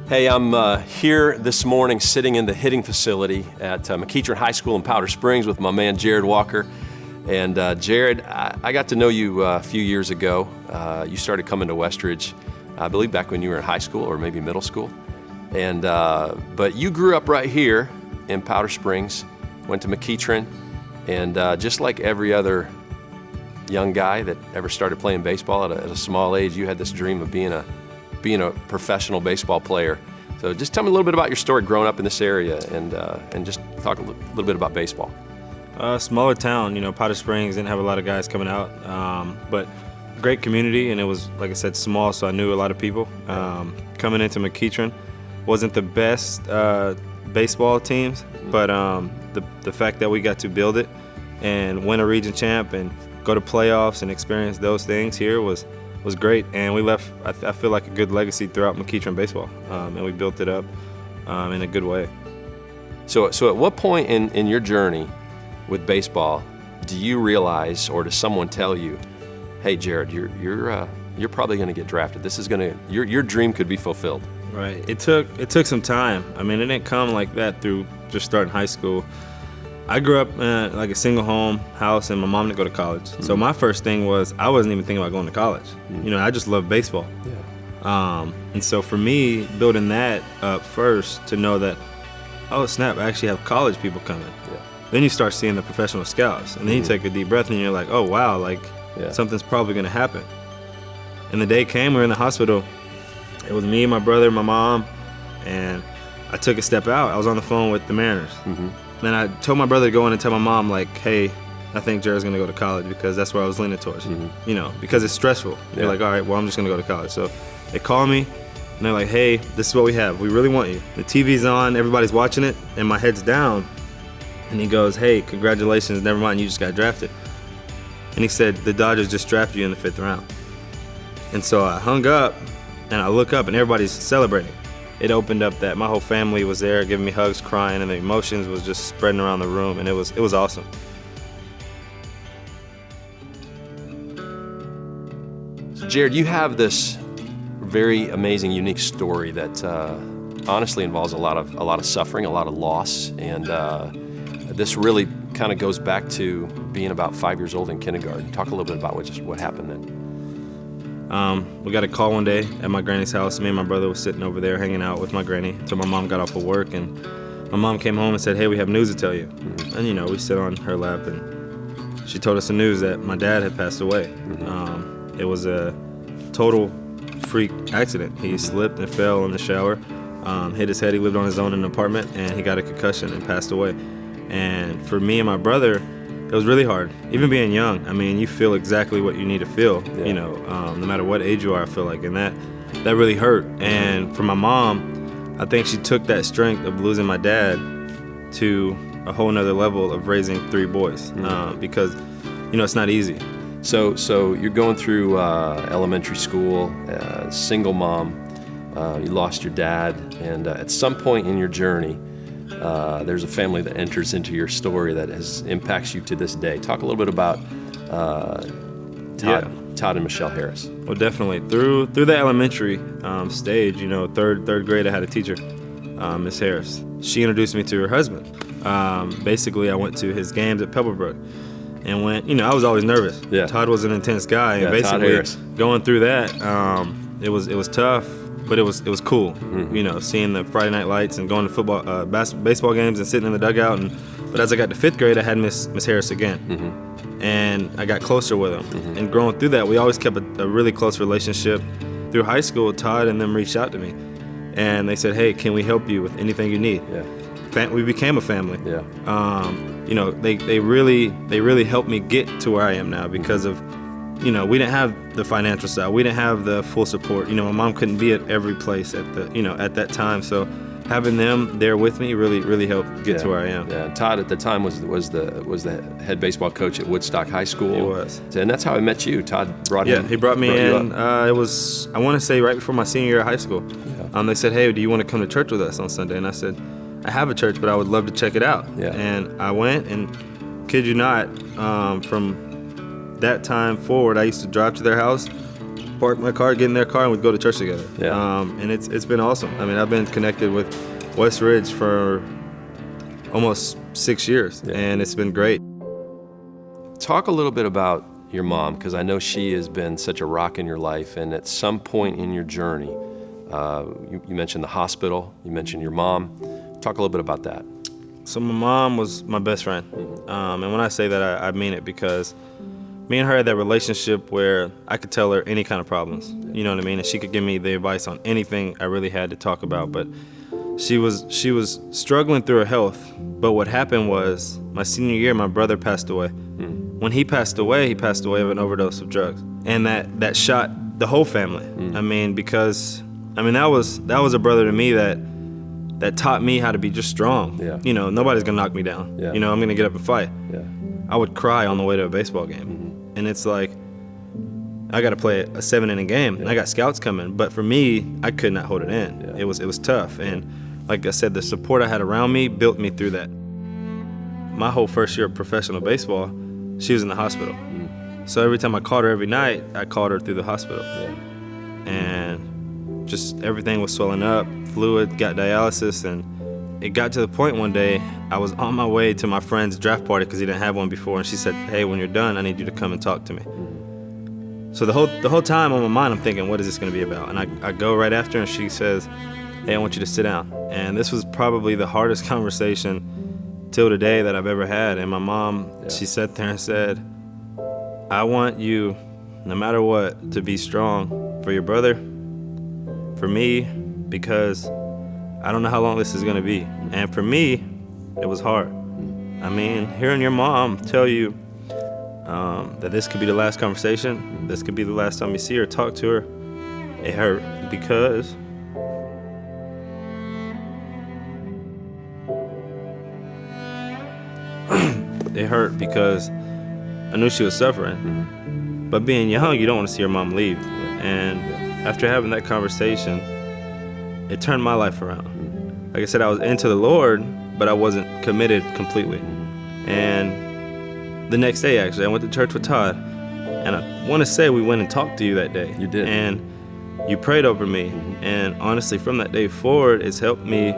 Hey, I'm here this morning sitting in the hitting facility at McEachern High School in Powder Springs with my man Jared Walker. And Jared, I got to know you a few years ago. You started coming to Westridge, I believe back when you were in high school or maybe middle school. And but you grew up right here in Powder Springs, went to McEachern, and just like every other young guy that ever started playing baseball at a small age, you had this dream of being a professional baseball player. So just tell me a little bit about your story growing up in this area and just talk a little bit about baseball. Smaller town, Powder Springs didn't have a lot of guys coming out, but great community, and it was, like I said, small, so I knew a lot of people. Coming into McEachern wasn't the best baseball teams, but the fact that we got to build it and win a region champ and go to playoffs and experience those things here was great, and we left, I feel like, a good legacy throughout McEachern baseball, and we built it up in a good way. So at what point in your journey with baseball do you realize, or does someone tell you, hey Jared, you're probably going to get drafted, this is your dream could be fulfilled? Right. It took some time. I mean, it didn't come like that through just starting high school. I grew up in like a single home house, and my mom didn't go to college. Mm-hmm. So my first thing was I wasn't even thinking about going to college. Mm-hmm. I just loved baseball. Yeah. And so for me, building that up first to know that, oh snap, I actually have college people coming. Yeah. Then you start seeing the professional scouts, and then you take a deep breath and you're like, oh wow, something's probably going to happen. And the day came, we were in the hospital. It was me, my brother, my mom, and I took a step out. I was on the phone with the Mariners. Mm-hmm. And I told my brother to go in and tell my mom, hey, I think Jared's gonna go to college, because that's where I was leaning towards, because it's stressful. Yeah. You're like, all right, well, I'm just gonna go to college. So they call me, and they're like, hey, this is what we have. We really want you. The TV's on, everybody's watching it, and my head's down. And he goes, hey, congratulations, never mind, you just got drafted. And he said, the Dodgers just drafted you in the 5th round. And so I hung up, and I look up, and everybody's celebrating. It opened up that my whole family was there giving me hugs, crying, and the emotions was just spreading around the room, and it was awesome. So Jared, you have this very amazing, unique story that honestly involves a lot of suffering, a lot of loss, and this really kind of goes back to being about 5 years old in kindergarten. Talk a little bit about what happened then. We got a call one day at my granny's house. Me and my brother was sitting over there hanging out with my granny until my mom got off of work, and my mom came home and said, hey, we have news to tell you. Mm-hmm. And we sit on her lap, and she told us the news that my dad had passed away. Mm-hmm. It was a total freak accident. He slipped and fell in the shower, hit his head. He lived on his own in an apartment, and he got a concussion and passed away. And for me and my brother, it was really hard. Even being young, I mean, you feel exactly what you need to feel, no matter what age you are, I feel like. And that really hurt. And for my mom, I think she took that strength of losing my dad to a whole nother level of raising 3 boys, because, it's not easy. So you're going through elementary school, single mom, you lost your dad, and at some point in your journey, there's a family that enters into your story that impacts you to this day. Talk a little bit about Todd and Michelle Harris. Well, definitely. Through the elementary stage, third grade, I had a teacher, Miss Harris. She introduced me to her husband. Basically, I went to his games at Pebblebrook, and I was always nervous. Yeah. Todd was an intense guy, and basically going through that, it was tough. But it was cool, seeing the Friday night lights and going to football, baseball games and sitting in the dugout. But as I got to 5th grade, I had Miss Harris again, and I got closer with him. And growing through that, we always kept a really close relationship. Through high school, Todd and them reached out to me, and they said, "Hey, can we help you with anything you need?" Yeah. We became a family. Yeah. They really helped me get to where I am now because of. We didn't have the financial side. We didn't have the full support. My mom couldn't be at every place at that time. So having them there with me really helped get to where I am. Yeah. Todd at the time was the head baseball coach at Woodstock High School. He was. And that's how I met you. Todd brought him. Yeah, he brought me in. It was, I want to say, right before my senior year of high school. Yeah. They said, hey, do you want to come to church with us on Sunday? And I said, I have a church, but I would love to check it out. Yeah. And I went, and kid you not, from that time forward, I used to drive to their house park my car, get in their car, and we'd go to church together. Yeah. And it's been awesome. I mean, I've been connected with West Ridge for almost 6 years, and it's been great. Talk a little bit about your mom, because I know she has been such a rock in your life, and at some point in your journey, you mentioned the hospital, you mentioned your mom. Talk a little bit about that. So my mom was my best friend, and when I say that, I mean it, because me and her had that relationship where I could tell her any kind of problems, you know what I mean, and she could give me the advice on anything I really had to talk about. But she was struggling through her health. But what happened was, my senior year, my brother passed away. When he passed away of an overdose of drugs, and that shot the whole family. I mean, because that was a brother to me that taught me how to be just strong. Yeah. You know, nobody's gonna knock me down. Yeah. You know, I'm gonna get up and fight. Yeah. I would cry on the way to a baseball game, and it's like, I got to play a 7-inning game, and I got scouts coming. But for me, I could not hold it in. Yeah. It was tough, and like I said, the support I had around me built me through that. My whole first year of professional baseball, she was in the hospital. So every time I called her every night, I called her through the hospital. Yeah. And just everything was swelling up, fluid, got dialysis, and it got to the point one day, I was on my way to my friend's draft party because he didn't have one before, and she said, "Hey, when you're done, I need you to come and talk to me." So the whole time on my mind, I'm thinking, what is this gonna be about? And I go right after, and she says, "Hey, I want you to sit down." And this was probably the hardest conversation till today that I've ever had. And my mom, she sat there and said, "I want you, no matter what, to be strong for your brother, for me, because I don't know how long this is gonna be." And for me, it was hard. I mean, hearing your mom tell you that this could be the last conversation, this could be the last time you see her, talk to her, it hurt, because it hurt because I knew she was suffering. But being young, you don't want to see your mom leave. And after having that conversation, it turned my life around. Like I said, I was into the Lord, but I wasn't committed completely. And the next day, actually, I went to church with Todd. And I want to say we went and talked to you that day. You did. And you prayed over me. And honestly, from that day forward, it's helped me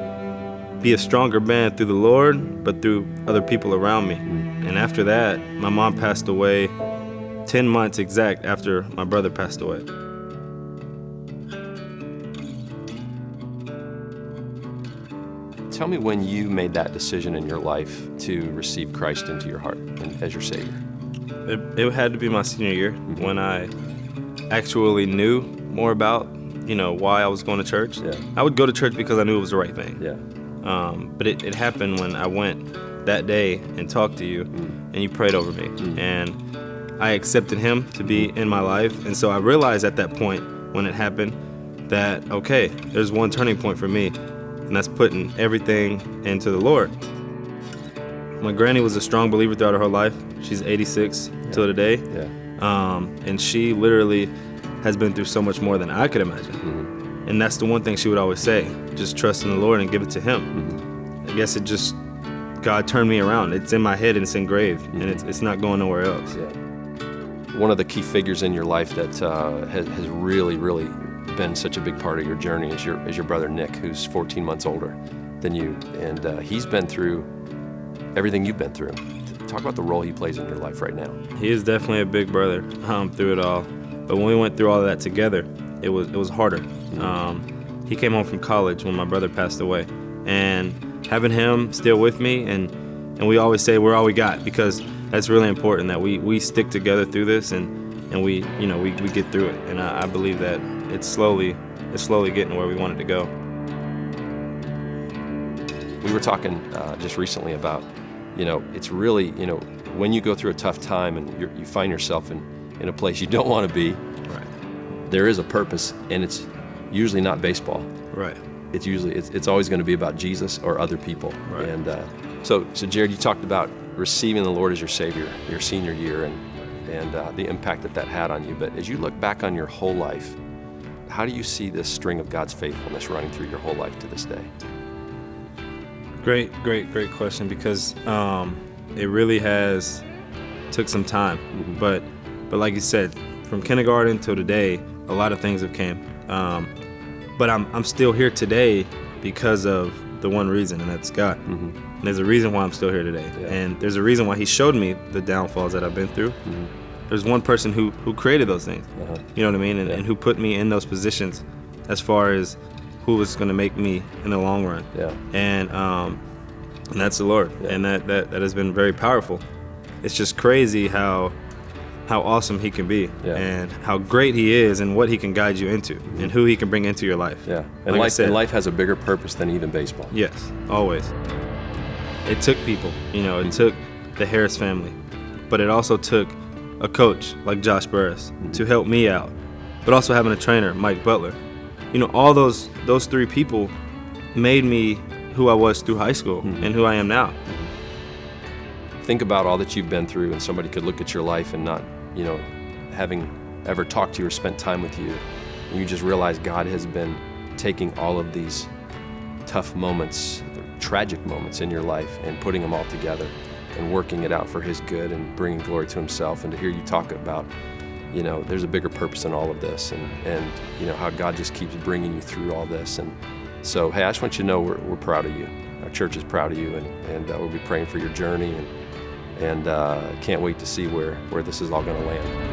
be a stronger man through the Lord, but through other people around me. And after that, my mom passed away 10 months exact after my brother passed away. Tell me when you made that decision in your life to receive Christ into your heart and as your Savior. It had to be my senior year when I actually knew more about, why I was going to church. Yeah. I would go to church because I knew it was the right thing. Yeah. But it happened when I went that day and talked to you, and you prayed over me. And I accepted him to be in my life. And so I realized at that point when it happened that, okay, there's one turning point for me, and that's putting everything into the Lord. My granny was a strong believer throughout her whole life. She's 86 till today. Yeah. And she literally has been through so much more than I could imagine. And that's the one thing she would always say, just trust in the Lord and give it to him. I guess God turned me around. It's in my head and it's engraved, and it's not going nowhere else. Yeah. One of the key figures in your life that has really, really been such a big part of your journey is your brother Nick, who's 14 months older than you, and he's been through everything you've been through. Talk about the role he plays in your life right now. He is definitely a big brother through it all. But when we went through all of that together, it was harder. He came home from college when my brother passed away, and having him still with me, and we always say we're all we got, because that's really important that we stick together through this, and we get through it. And I believe that it's slowly getting where we want it to go. We were talking just recently about, it's really, when you go through a tough time and you find yourself in a place you don't want to be, Right. there is a purpose, and it's usually not baseball. Right. It's always going to be about Jesus or other people. Right. And so Jared, you talked about receiving the Lord as your Savior your senior year, and the impact that had on you. But as you look back on your whole life, how do you see this string of God's faithfulness running through your whole life to this day? Great question, because it really took some time. But like you said, from kindergarten till today, a lot of things have came. But I'm still here today because of the one reason, and that's God. And there's a reason why I'm still here today. Yeah. And there's a reason why he showed me the downfalls that I've been through. There's one person who created those things. You know what I mean? And who put me in those positions as far as who was going to make me in the long run. Yeah. And that's the Lord. Yeah. And that has been very powerful. It's just crazy how awesome he can be, Yeah. and how great he is, and what he can guide you into, and who he can bring into your life. Yeah. And Like I life, said, and life has a bigger purpose than even baseball. yes, always. It took people, it took the Harris family, but it also took a coach like Josh Burris to help me out, but also having a trainer, Mike Butler. All those three people made me who I was through high school and who I am now. Think about all that you've been through, and somebody could look at your life and not, having ever talked to you or spent time with you, and you just realize God has been taking all of these tough moments, tragic moments in your life, and putting them all together and working it out for his good and bringing glory to himself. And to hear you talk about, there's a bigger purpose in all of this, and how God just keeps bringing you through all this. And so, hey, I just want you to know we're proud of you. Our church is proud of you, and we'll be praying for your journey, and can't wait to see where this is all going to land.